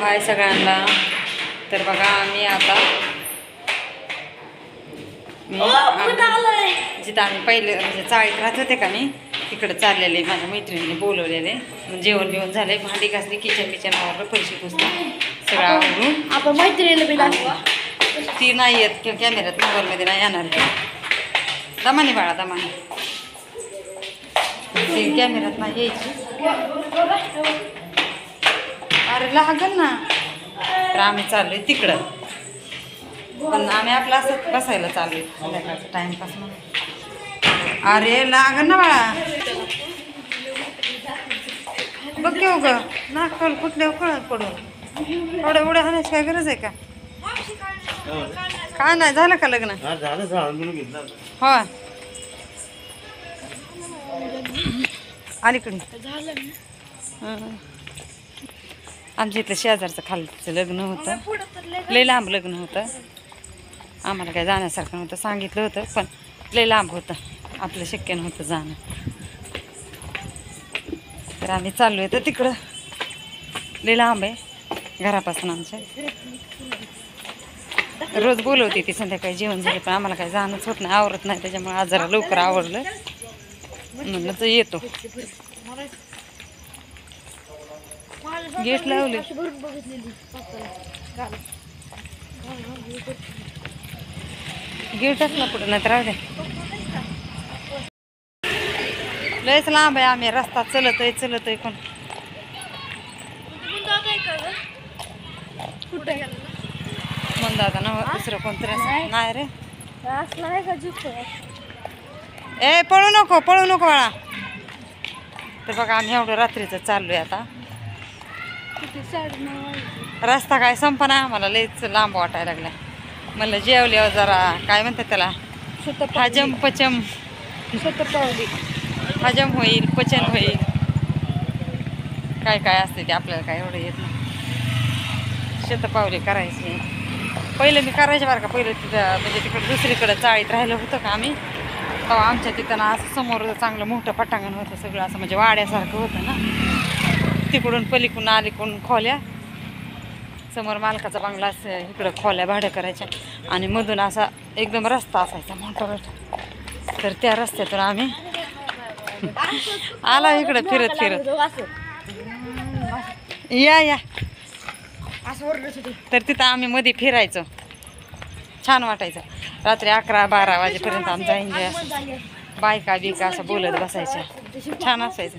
हाय सगळ्यांना. तर बघा आम्ही आता जिथं आम्ही पहिले म्हणजे चाळीत राहत होते का मी तिकडं चाललेले, माझ्या मैत्रिणीने बोलवलेले. जेवण बिवण झाले, भांडी घासली, किचन आवरलं, पैसे पुसले, सगळं आवरून आपण मैत्रिणीला ती नाही येत किंवा कॅमेऱ्यात मोबाईलमध्ये नाही येणार ती. दमाने बाळा दमाने, ती कॅमेऱ्यात नाही यायची. अरे लागल ना. तर आम्ही चाललोय तिकडं, पण आम्ही आपलं असं बसायला चाललोय संध्याकाळचा टाइमपास म्हणून. अरे लागल ना बाळा, बघ घेऊ ग नाकल कुठल्या कळत पडून. थोड्या उड्या हाणायची काय गरज आहे का? काय नाही झालं का लग्न? हो अलीकडे आमच्या इथलं शेजारचं खालचं लग्न होतं, लय लांब लग्न होतं. आम्हाला काय जाण्यासारखं नव्हतं, सांगितलं होतं पण लय लांब होतं, आपलं शक्य नव्हतं जाणं. तर आम्ही चाललो आहे तर तिकडं लय लांब आहे घरापासून आमच्या. रोज बोलवते ती संध्याकाळी जेवण झाले, पण आम्हाला काही जाणंच होत नाही, आवरत नाही. त्याच्यामुळे आज जरा लवकर आवरलं म्हणलं तर येतो. गेट लावले, गेटच ना पुढे नाही तर राहू दे. लयच लांब आहे, आम्ही रस्ता चलत आहे पण म्हणता ना दुसरं कोणतरी नाही रे. ए पळू नको बाळा. तर बघा आम्ही एवढं रात्रीचं चाललोय आता. रस्ता काय संपना, आम्हाला लयच लांब वाटायला लागला. म्हणलं जेवल्यावर जरा काय म्हणतात त्याला, हजम पचम हजम होईल, पचन होईल, काय काय असते ते आपल्याला काय एवढं येत नाही. शतपावली करायची पहिलं मी करायचे बरं का. पहिलं तिथं म्हणजे तिकडं दुसरीकडं चाळीत राहिलं होतं का आम्ही, तेव्हा आमच्या तिथं ना असं समोर चांगलं मोठं पटांगण होतं, सगळं असं म्हणजे वाड्यासारखं होतं ना. तिकडून पलीकडून अलीकडून खोल्या, समोर मालकाचा बंगला असं, इकडं खोल्या भाड्या करायच्या आणि मधून असा एकदम रस्ता असायचा मोठा मोठा. तर त्या रस्त्यातून आम्ही आला इकडं फिरत या तर तिथं आम्ही मध्ये फिरायचो, छान वाटायचं. रात्री 11-12 वाजेपर्यंत आमचा एन्जॉय असायचा. बायका बिका असं बोलत बसायच्या, छान असायचं.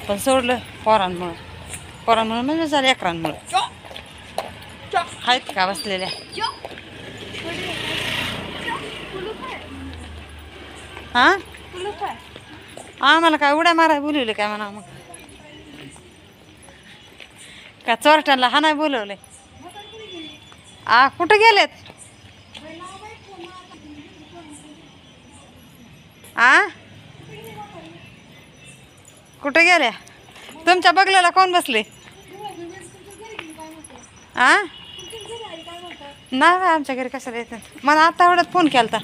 पण सोडलं पोरांमुळं म्हणजे झालं लेकरांमुळं. आहेत का बसलेल्या? हां आम्हाला काय उड्या माराय बोलवले काय म्हणा? मग का चोरट्यांना हा नाही बोलवले? कुठं गेलेत? कुठं गेल्या? तुमच्या बगलेला कोण बसले? नाही आमच्या घरी कशाला येतात? मला आता एवढ्यात फोन केला.